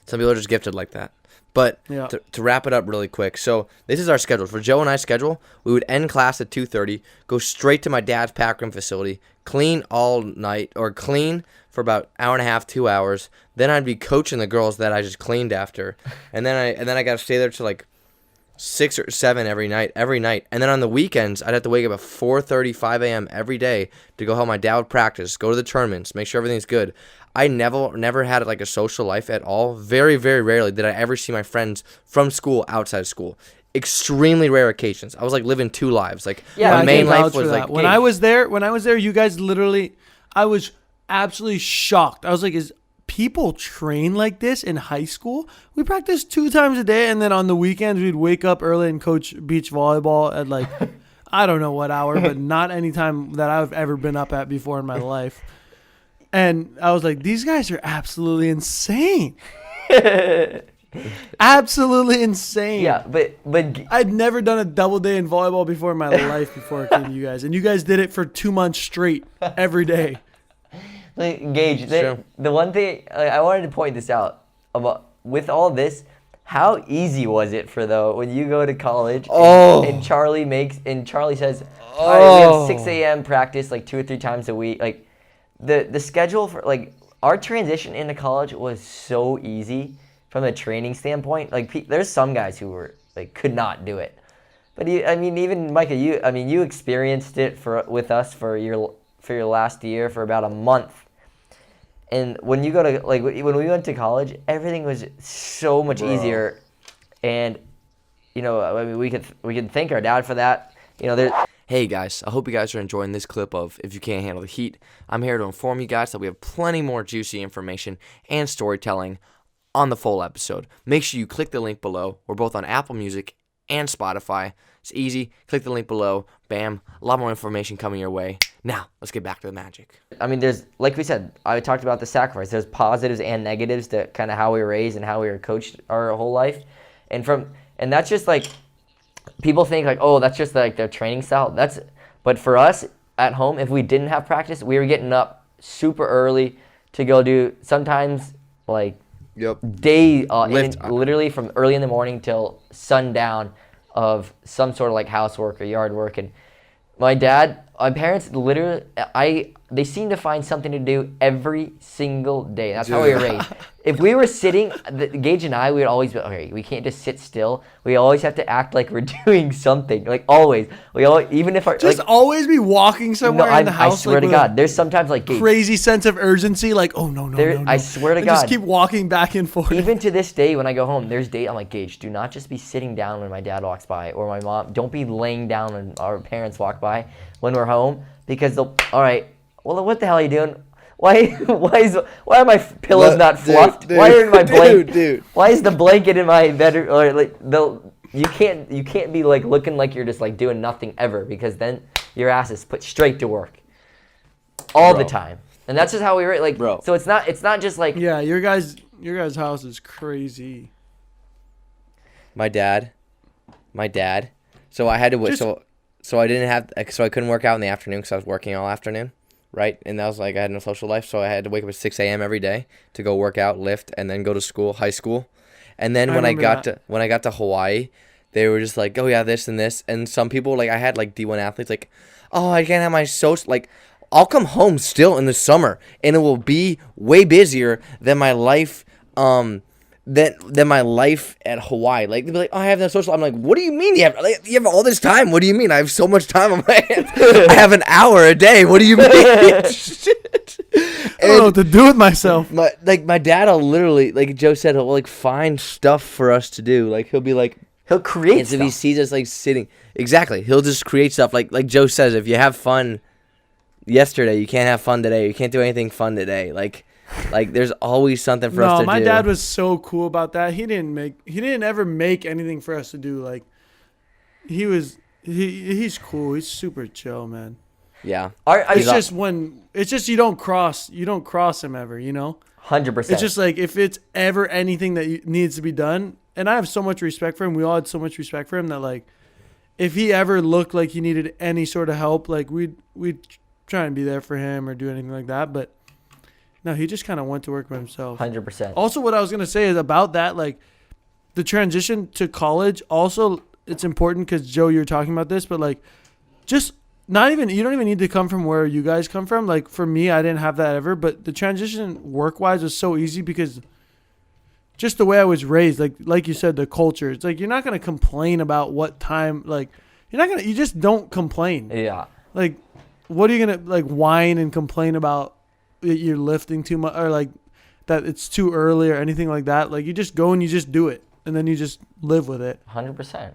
Some people are just gifted like that. But Yeah. to wrap it up really quick, so this is our schedule. For Joe and I's schedule, we would end class at 2:30, go straight to my dad's pack room facility, clean all night, or clean for about hour and a half, 2 hours. Then I'd be coaching the girls that I just cleaned after, and then I got to stay there till like 6 or 7 every night. And then on the weekends, I'd have to wake up at 4:30, 5 a.m. every day to go help my dad with practice, go to the tournaments, make sure everything's good. I never had like a social life at all. Very, very rarely did I ever see my friends from school outside of school. Extremely rare occasions. I was like living 2 lives. Like my main life was like when I was there, you guys literally, I was absolutely shocked. I was like, is people train like this in high school? We practiced 2 times a day, and then on the weekends we'd wake up early and coach beach volleyball at like I don't know what hour, but not any time that I've ever been up at before in my life. And I was like, these guys are absolutely insane. Absolutely insane. Yeah, but I'd never done a double day in volleyball before in my life before I came to you guys. And you guys did it for 2 months straight every day. like, Gage, the one thing I wanted to point this out about with all this, how easy was it when you go to college and Charlie says, all right, we have 6 a.m. practice like 2 or 3 times a week. Like the schedule for like our transition into college was so easy from a training standpoint. Like there's some guys who were like could not do it, but even Micah, you experienced it with us for your last year for about a month. And when you go to when we went to college, everything was so much easier, and we could thank our dad for that. Hey guys, I hope you guys are enjoying this clip of If You Can't Handle the Heat. I'm here to inform you guys that we have plenty more juicy information and storytelling on the full episode. Make sure you click the link below. We're both on Apple Music and Spotify. It's easy. Click the link below. Bam. A lot more information coming your way. Now, let's get back to the magic. There's, like we said, I talked about the sacrifice. There's positives and negatives to kind of how we were raised and how we were coached our whole life. And that's just like, people think like, oh, that's just like their training style. But for us at home, if we didn't have practice, we were getting up super early to go do sometimes like literally from early in the morning till sundown of some sort of like housework or yard work. And my parents literally, they seem to find something to do every single day. That's how we were raised. If we were sitting, Gage and I, we would always be, okay, we can't just sit still. We always have to act like we're doing something. Like always. Even if our... Just always be walking somewhere in the house. I swear to God. There's sometimes like... crazy sense of urgency. Like, oh, no. I swear to God. Just keep walking back and forth. Even to this day, when I go home, there's days I'm like, Gage, do not just be sitting down when my dad walks by or my mom. Don't be laying down when our parents walk by when we're home, because they'll... All right, well, what the hell are you doing? Why are my pillows not fluffed? Why aren't my blanket? Why is the blanket in my bed? Or like you can't be like looking like you're just like doing nothing ever, because then your ass is put straight to work all the time, and that's just how we were like. Bro. So it's not just like your guys' house is crazy. My dad. So I had to wait. So I couldn't work out in the afternoon because I was working all afternoon. Right, and that was like I had no social life, so I had to wake up at 6 a.m. every day to go work out, lift, and then go to school, high school. And then when I got to Hawaii, they were just like, oh yeah, this and this. And some people, like I had like D1 athletes, like, oh, I can't have my social. Like, I'll come home still in the summer, and it will be way busier than my life. Than my life at Hawaii. Like, they'd be like, oh, I have no social. I'm like, what do you mean you have all this time? What do you mean? I have so much time on my hands. I have an hour a day. What do you mean? Shit. I don't know what to do with myself. My dad will literally, like Joe said, he'll like find stuff for us to do. Like, he'll be like, he'll create stuff. If he sees us like sitting, exactly, he'll just create stuff. Like Joe says, if you have fun yesterday, you can't have fun today. You can't do anything fun today. Like there's always something for us to do. No, my dad was so cool about that. He didn't ever make anything for us to do. Like, he's cool. He's super chill, man. Yeah. It's just you don't cross him ever, 100%. It's just like if it's ever anything that needs to be done, and I have so much respect for him. We all had so much respect for him that like if he ever looked like he needed any sort of help, like we'd try and be there for him or do anything like that, but No, he just kind of went to work by himself. 100%. Also, what I was gonna say is about that, like the transition to college. Also, it's important because Joe, you're talking about this, but like, just not even you don't even need to come from where you guys come from. Like for me, I didn't have that ever, but the transition work wise was so easy because just the way I was raised. Like you said, the culture. It's like you're not gonna complain about what time. Like you just don't complain. Yeah. Like, what are you gonna like whine and complain about that you're lifting too much or like that it's too early or anything like that? Like you just go and you just do it and then you just live with it. 100%.